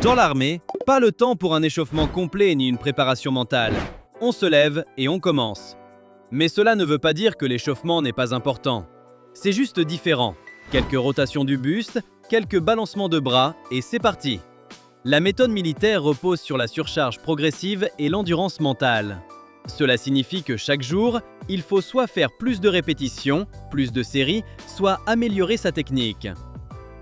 Dans l'armée, pas le temps pour un échauffement complet ni une préparation mentale. On se lève et on commence. Mais cela ne veut pas dire que l'échauffement n'est pas important. C'est juste différent. Quelques rotations du buste, quelques balancements de bras et c'est parti. La méthode militaire repose sur la surcharge progressive et l'endurance mentale. Cela signifie que chaque jour, il faut soit faire plus de répétitions, plus de séries, soit améliorer sa technique.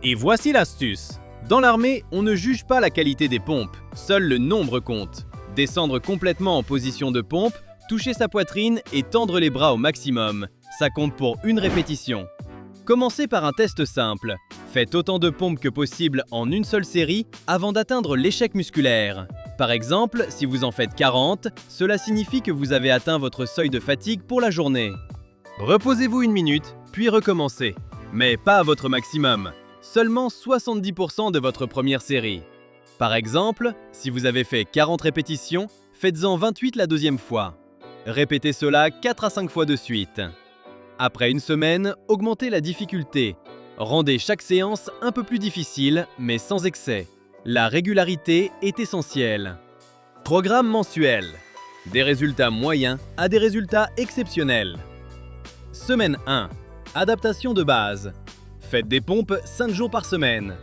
Et voici l'astuce. Dans l'armée, on ne juge pas la qualité des pompes, seul le nombre compte. Descendre complètement en position de pompe, toucher sa poitrine et tendre les bras au maximum. Ça compte pour une répétition. Commencez par un test simple. Faites autant de pompes que possible en une seule série avant d'atteindre l'échec musculaire. Par exemple, si vous en faites 40, cela signifie que vous avez atteint votre seuil de fatigue pour la journée. Reposez-vous une minute, puis recommencez. Mais pas à votre maximum. Seulement 70% de votre première série. Par exemple, si vous avez fait 40 répétitions, faites-en 28 la deuxième fois. Répétez cela 4 à 5 fois de suite. Après une semaine, augmentez la difficulté. Rendez chaque séance un peu plus difficile, mais sans excès. La régularité est essentielle. Programme mensuel. Des résultats moyens à des résultats exceptionnels. Semaine 1. Adaptation de base. Faites des pompes 5 jours par semaine.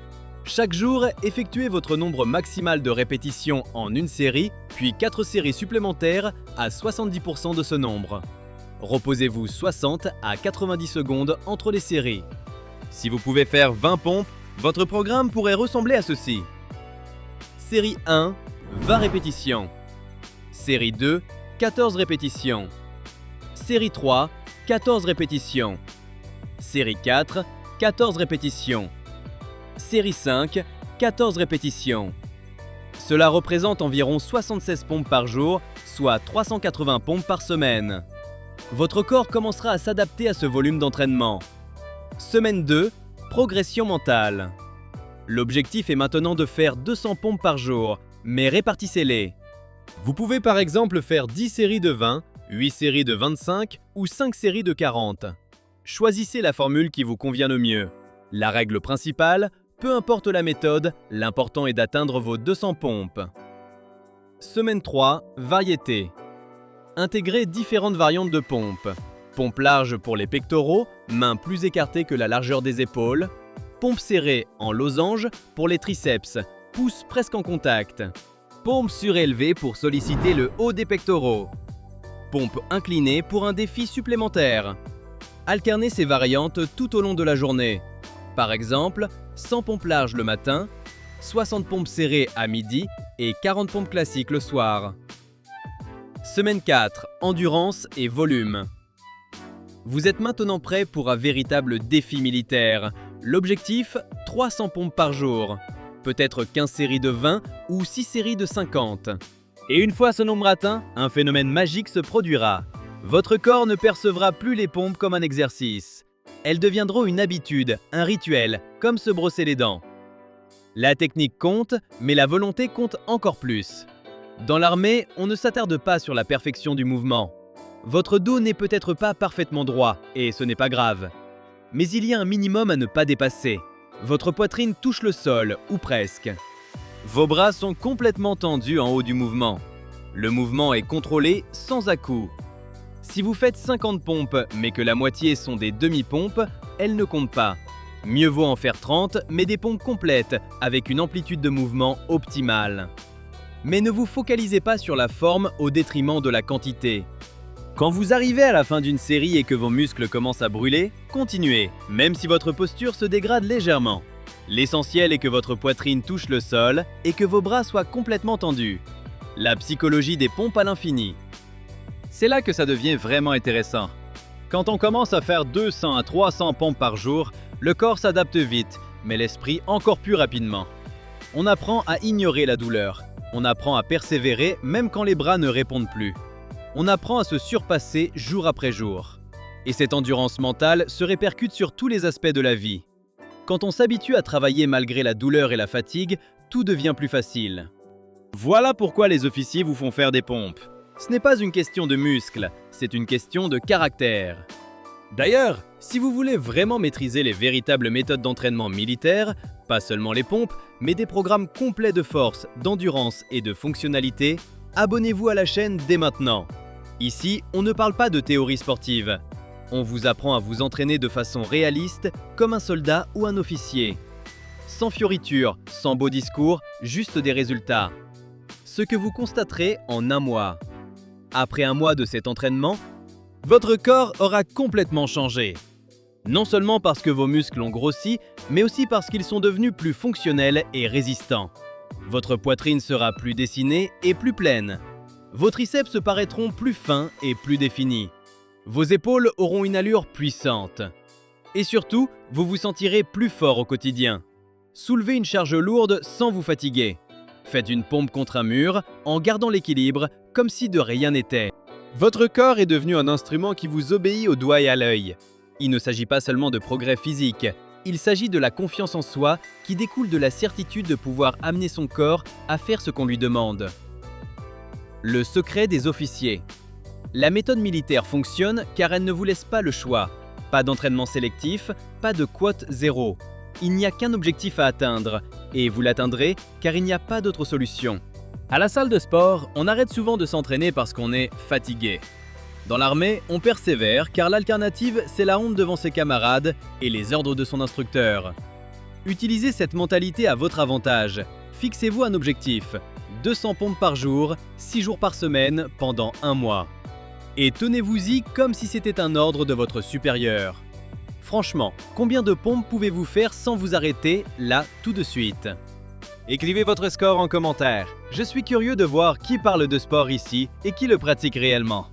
Chaque jour, effectuez votre nombre maximal de répétitions en une série, puis 4 séries supplémentaires à 70% de ce nombre. Reposez-vous 60 à 90 secondes entre les séries. Si vous pouvez faire 20 pompes, votre programme pourrait ressembler à ceci. Série 1, 20 répétitions. Série 2, 14 répétitions. Série 3, 14 répétitions. Série 4, 14 répétitions. Série 5, 14 répétitions. Cela représente environ 76 pompes par jour, soit 380 pompes par semaine. Votre corps commencera à s'adapter à ce volume d'entraînement. Semaine 2, progression mentale. L'objectif est maintenant de faire 200 pompes par jour, mais répartissez-les. Vous pouvez par exemple faire 10 séries de 20, 8 séries de 25 ou 5 séries de 40. Choisissez la formule qui vous convient le mieux. La règle principale, peu importe la méthode, l'important est d'atteindre vos 200 pompes. Semaine 3, variété. Intégrez différentes variantes de pompes. Pompe large pour les pectoraux, mains plus écartées que la largeur des épaules. Pompe serrée en losange pour les triceps, pouces presque en contact. Pompe surélevée pour solliciter le haut des pectoraux. Pompe inclinée pour un défi supplémentaire. Alternez ces variantes tout au long de la journée. Par exemple, 100 pompes larges le matin, 60 pompes serrées à midi et 40 pompes classiques le soir. Semaine 4, endurance et volume. Vous êtes maintenant prêt pour un véritable défi militaire. L'objectif, 300 pompes par jour. Peut-être 15 séries de 20 ou 6 séries de 50. Et une fois ce nombre atteint, un phénomène magique se produira. Votre corps ne percevra plus les pompes comme un exercice. Elles deviendront une habitude, un rituel, comme se brosser les dents. La technique compte, mais la volonté compte encore plus. Dans l'armée, on ne s'attarde pas sur la perfection du mouvement. Votre dos n'est peut-être pas parfaitement droit, et ce n'est pas grave. Mais il y a un minimum à ne pas dépasser. Votre poitrine touche le sol, ou presque. Vos bras sont complètement tendus en haut du mouvement. Le mouvement est contrôlé sans à-coups. Si vous faites 50 pompes, mais que la moitié sont des demi-pompes, elles ne comptent pas. Mieux vaut en faire 30, mais des pompes complètes, avec une amplitude de mouvement optimale. Mais ne vous focalisez pas sur la forme au détriment de la quantité. Quand vous arrivez à la fin d'une série et que vos muscles commencent à brûler, continuez, même si votre posture se dégrade légèrement. L'essentiel est que votre poitrine touche le sol et que vos bras soient complètement tendus. La psychologie des pompes à l'infini. C'est là que ça devient vraiment intéressant. Quand on commence à faire 200 à 300 pompes par jour, le corps s'adapte vite, mais l'esprit encore plus rapidement. On apprend à ignorer la douleur. On apprend à persévérer même quand les bras ne répondent plus. On apprend à se surpasser jour après jour. Et cette endurance mentale se répercute sur tous les aspects de la vie. Quand on s'habitue à travailler malgré la douleur et la fatigue, tout devient plus facile. Voilà pourquoi les officiers vous font faire des pompes. Ce n'est pas une question de muscles, c'est une question de caractère. D'ailleurs, si vous voulez vraiment maîtriser les véritables méthodes d'entraînement militaire, Pas seulement les pompes, mais des programmes complets de force, d'endurance et de fonctionnalité. Abonnez-vous à la chaîne dès maintenant. Ici, on ne parle pas de théorie sportive. On vous apprend à vous entraîner de façon réaliste, comme un soldat ou un officier. Sans fioritures, sans beaux discours, juste des résultats. Ce que vous constaterez en un mois. Après un mois de cet entraînement, votre corps aura complètement changé. Non seulement parce que vos muscles ont grossi, mais aussi parce qu'ils sont devenus plus fonctionnels et résistants. Votre poitrine sera plus dessinée et plus pleine. Vos triceps paraîtront plus fins et plus définis. Vos épaules auront une allure puissante. Et surtout, vous vous sentirez plus fort au quotidien. Soulevez une charge lourde sans vous fatiguer. Faites une pompe contre un mur en gardant l'équilibre comme si de rien n'était. Votre corps est devenu un instrument qui vous obéit au doigt et à l'œil. Il ne s'agit pas seulement de progrès physique, il s'agit de la confiance en soi qui découle de la certitude de pouvoir amener son corps à faire ce qu'on lui demande. Le secret des officiers. La méthode militaire fonctionne car elle ne vous laisse pas le choix. Pas d'entraînement sélectif, pas de quote zéro. Il n'y a qu'un objectif à atteindre, et vous l'atteindrez car il n'y a pas d'autre solution. À la salle de sport, on arrête souvent de s'entraîner parce qu'on est fatigué. Dans l'armée, on persévère car l'alternative, c'est la honte devant ses camarades et les ordres de son instructeur. Utilisez cette mentalité à votre avantage. Fixez-vous un objectif. 200 pompes par jour, 6 jours par semaine, pendant un mois. Et tenez-vous-y comme si c'était un ordre de votre supérieur. Franchement, combien de pompes pouvez-vous faire sans vous arrêter, là, tout de suite? Écrivez votre score en commentaire. Je suis curieux de voir qui parle de sport ici et qui le pratique réellement.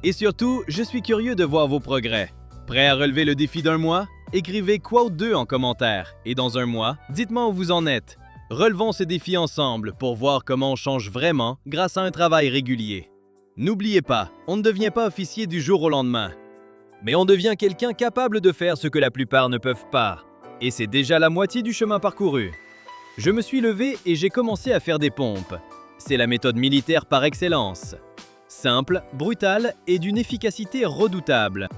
Et surtout, je suis curieux de voir vos progrès. Prêt à relever le défi d'un mois? Écrivez Quote 2 en commentaire. Et dans un mois, dites-moi où vous en êtes. Relevons ce défi ensemble pour voir comment on change vraiment grâce à un travail régulier. N'oubliez pas, on ne devient pas officier du jour au lendemain. Mais on devient quelqu'un capable de faire ce que la plupart ne peuvent pas. Et c'est déjà la moitié du chemin parcouru. Je me suis levé et j'ai commencé à faire des pompes. C'est la méthode militaire par excellence. Simple, brutale et d'une efficacité redoutable.